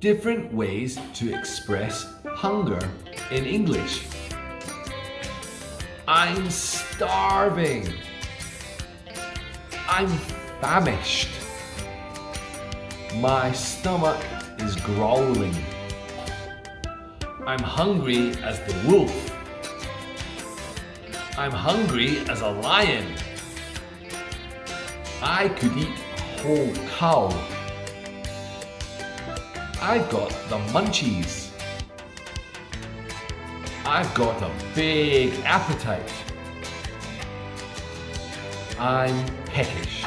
Different ways to express hunger in English. I'm starving. I'm famished. My stomach is growling. I'm hungry as the wolf. I'm hungry as a lion. I could eat a whole cow. I've got the munchies. I've got a big appetite. I'm peckish.